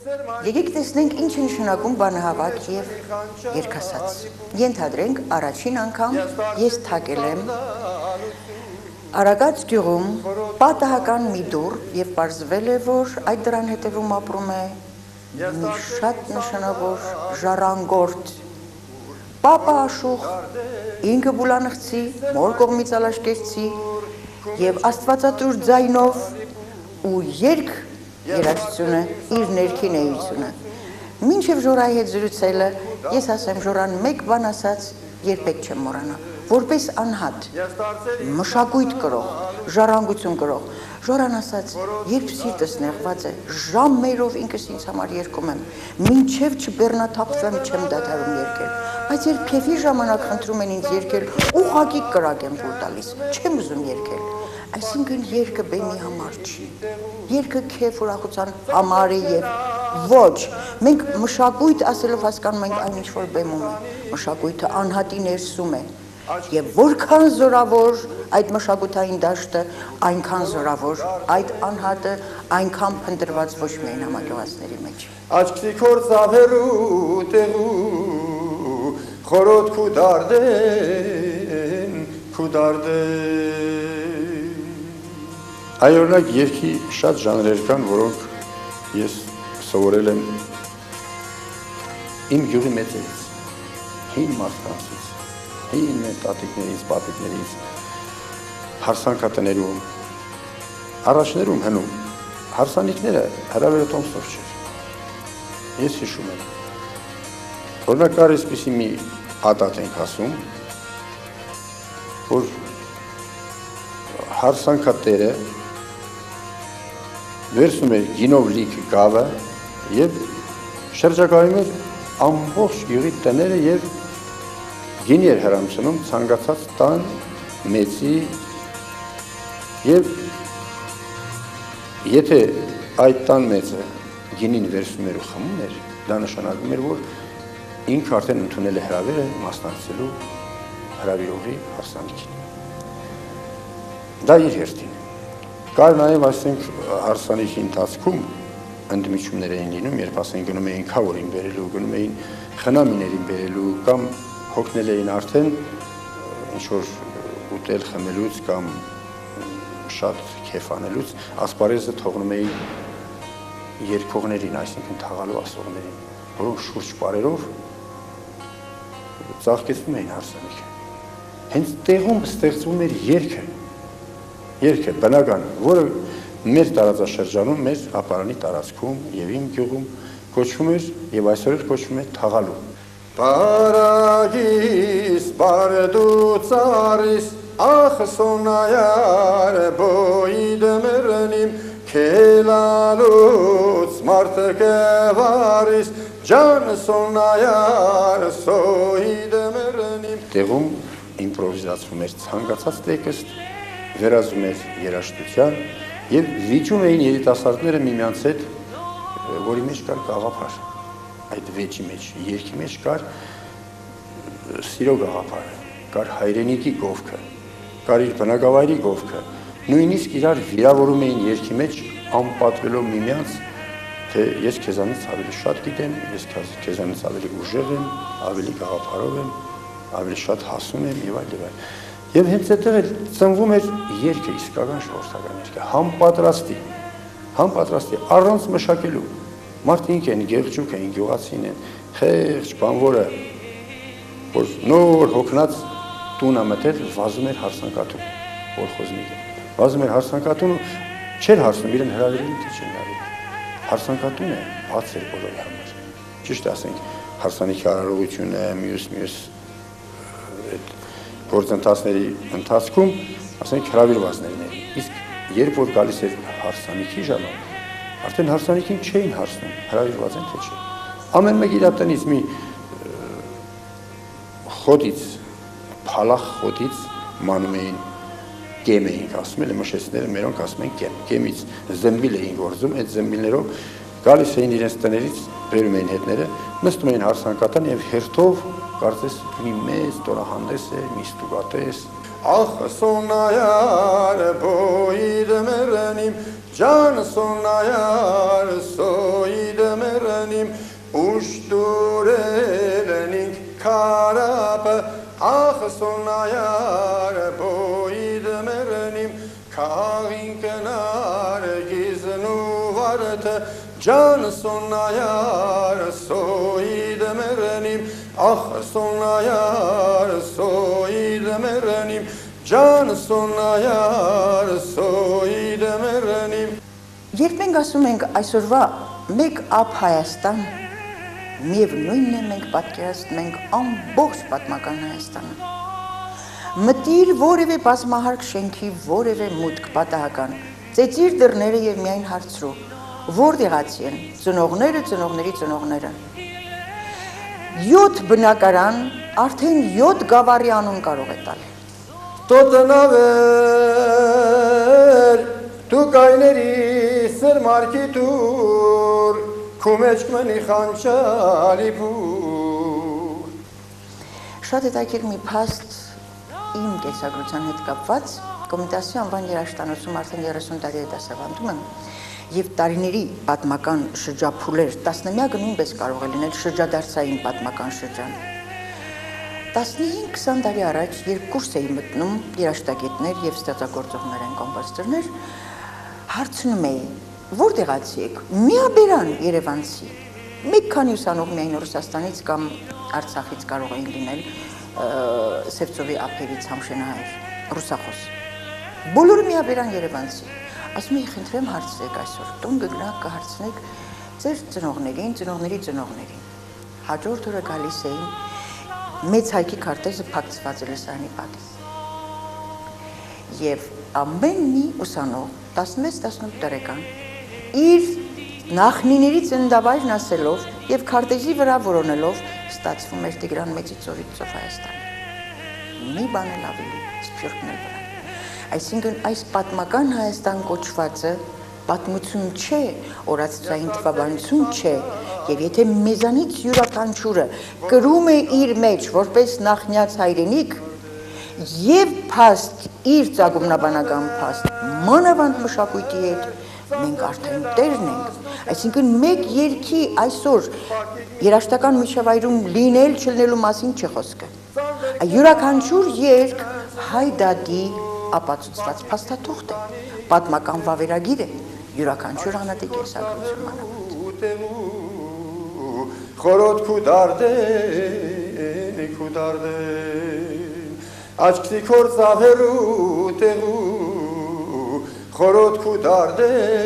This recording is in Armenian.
Եկեք տեսնենք ինչ է նշանակում բանահավաք եւ երգասաց։ Ենթադրենք առաջին անգամ ես թակել եմ Արագած գյուղում պատահական մի դուռ եւ պարզվել է, որ այդ դրան հետևում ապրում է մի շատ նշանավոր ժառանգորդ Պապա Աշուխ, ինքը Բուլանղցի, մոր կողմից Ալաշկերտցի եւ աստվածատուր ձայնով ու երգ երաժշտությունը իր ներքին էությունը։ Մինչև Ժորայի հետ զրուցելը ես ասեմ Ժորան մեկ բան ասաց երբեք չեմ մոռանա, որպես անհատ, մշակույթ կրող, ժառանգություն կրող։ Ժորան ասաց, երբ սիրտս նեղված է, ժամերով ինքս ինձ համար երգում եմ, մինչև չբեռնաթափվեմ չեմ դադարում երգել, բայց երբ քեֆի ժամանակ խնդրում են ինձ երգել, ուղղակի կրակ եմ փուլ տալիս, չեմ ուզում երգել։ Այսինքն երգը բեմի համար չի, երգը քեֆ ուրախության համար է եւ ոչ, մենք մշակույթ ասելով հասկանում ենք այն ինչ որ բեմում է, մշակույթը անհատի ներսում է եւ որքան զորավոր այդ մշակութային դաշտը, այնքան զորավոր այդ անհատը, այնքան փնտրված ոչ միայն համագյուղացների մեջ։ Աչքի կորցավերու տեղու խորոտ քուդարդեն Այօրինակ երգի շատ ժանրեր կան, որոնք ես սովորել եմ իմ գյուղի մեծերից, հին մարդկանցից, հին մեր տատիկներից, պապիկներից, հարսանքատներում, առաջներում հնում, հարսանիքները հրավերը Տոմսով չէր, ես հիշում եմ, օրինակ կար այսպիսի մի ադատ ենք ասում, որ հարսանքատերը վերցնում էր գինով լիք գավը եւ շրջակայում էր ամբողջ գյուղի տները եւ գինի էր հրամցնում ցանկացած տան մեծի եւ եթե այդ տան մեծը գինին վերցնում էր ու խմում էր, դա նշանակում էր, որ ինքը արդեն ընդունել է հրավերը մասնակցելու հրավիրողի հարսանիքին։ Դա իր հերթին։ Կար նաև ասենք հարսանիքի ընթացքում ընդմիջումներ էին լինում, երբ ասենք գնում էին քավորին բերելու, գնում էին խնամիներին բերելու կամ հոգնել էին արդեն ինչ որ ուտել խմելուց կամ շատ քեֆ անելուց, ասպարեզը թողնում էին երգողներին, այսինքն թաղալու ասողներին, որոնք շուրջ պարերով ծաղկեցնում էին հարսանիքը։ Հենց տեղում ստեղծվում էր երգը բնական, որը մեր տարածաշրջանում, մեր ապարանի տարածքում եւ իմ գյուղում կոչվում էր եւ այսօր էլ կոչվում է թաղալու։ Բարագիս բարդուցարիս ախ սոնայար բոյդմերնիմ քելալուց մարտկեվարիս ջան սոնայար սոյդմերնիմ Տեղում իմպրովիզացվում էր ցանկացած տեքստ վերածում էր երաժշտության եւ վիճում էին երիտասարդները միմյանց հետ, որի մեջ կար գաղափար։ Այդ վեճի մեջ, երգի մեջ կար սիրո գաղափարը, կար հայրենիքի գովքը, կար իր բնակավայրի գովքը, նույնիսկ իրար վիրավորում էին երգի մեջ անպատվելով միմյանց, թե ես քեզանից ավելի շատ գիտեմ, ես քեզանից ավելի ուժեղ եմ, ավելի գաղափարով եմ, ավելի շատ հասուն եմ եւ այլ եւ այլ։ Եվ հենց այդտեղ էլ ծնվում էր երգը, իսկական ժողովրդական երգը, համապատրաստի, առանց մշակելու։ Մարդիկ են, գեղջուկ են, գյուղացին են, խեղճ բանվորը, որ նոր հոգնած տուն է մտել, վազում էր հարսանկատուն, կոլխոզնիկը։ Վազում էր հարսանկատուն ու չէր հարցնում, իրեն հրավիրել թե չեն հրավիրել։ Հարսանկատուն է, բաց էր բոլորի համար։ Ճիշտ ասենք, հարսանիքի արարողությունը, մյուս գործընթացների ընթացքում, ասենք հրավիրվածներն էին, իսկ երբ որ գալիս էր հարսանիքի ժամանակ, արդեն հարսանիքին չէին հարցնում, հրավիրված են թե չէ։ Ամեն մեկ իր տնից մի խոտից, փալախ խոտից մանում էին, կեմ էինք ասում, էլ մշեցները մերոնք ասում են կեմ, կեմից զմբիլ էին գործում, այդ զմբիլներով գալիս էին իրենց տներից, բերում էին հետները, նստում էին հարսանկատան եւ հերթով կարծես մի մեծ տորահանդես է, մի ստուգատես։ Ախ սոնայար բոյդմերնիմ ջան սոնայար սոյդմեր սոնայար բոյիդ մերնիմ քաղին կնար գիզնու վարդը Can sonayar soyid merenim Ah sonayar soyid merenim Can sonayar soyid merenim Երբ մենք ասում ենք այսօրվա մեկ ապ Հայաստան, միևնույնն է մենք պատկերացնում ենք ամբողջ պատմական Հայաստանը։ Մտիր որևէ բազմահարկ շենքի որևէ մուտք պատահական, ծեծիր դռները եւ միայն հարցրու, որտեղացի են ծնողները, ծնողների ծնողները։ 7 բնակարան, արդեն 7 գավառի անուն կարող է տալ։ Տոտնավել դու կայների սրմարկի դուր Քումեջք մնի խանչալի բուր Շատ հետաքրքիր մի փաստ իմ կենսագրության հետ կապված Կոմիտասի անվան երաժշտանոցում արդեն 30 տարի է դասավանդում եմ եւ տարիների պատմական շրջափուլեր 10-ամյակը նույնպես կարող է լինել շրջադարձային պատմական շրջան 15-20 տարի առաջ երբ կուրս էի մտնում երաժշտագետներ եւ ստեղծագործողներ են կոմպոզիտորներ հարցնում էի որտեղացի եք միաբերան Երևանցի մեկ քանի ուսանող միայն Ռուսաստանից կամ Արցախից կարող էին լինել Սևծովի ափերից Համշենահայր ռուսախոս բոլորը միաբերան Երևանցի ասում էի խնդրեմ հարցրեք այսօր տուն կգնաք կհարցնեք ձեր ծնողներին ծնողների ծնողներին հաջորդ օրը գալիս էին մեծ հայքի քարտեզը փակցված է լսարանի պատին եւ ամեն մի ուսանող 16-18 տարեկան իր նախնիների ծննդավայրն ասելով եւ քարտեզի վրա որոնելով ստացվում էր Տիգրան Մեծի ծովից ծով Հայաստան մի բան էլ ավելի սփյուռքն էլ վրա այսինքն այս պատմական Հայաստան կոչվածը պատմություն չէ օրացուցային թվաբանություն չէ եւ եթե մեզանից յուրաքանչյուրը կրում է իր մեջ որպես նախնյաց հայրենիք եւ փաստ իր ծագումնաբանական փաստ մանավանդ մշակույթի հետ մենք արդեն տերն ենք այսինքն մեկ երկի այսօր երաշտական միջավայրում լինել չլինելու մասին չի խոսքը յուրաքանչյուր երկ հայ դատի ապացուցված փաստաթուղթ է պատմական վավերագիր է յուրաքանչյուր անհատի կենսագրություն Խորոտ քուդարդեն Աչքի կորձավերու տեղու Խորոտ քուդարդեն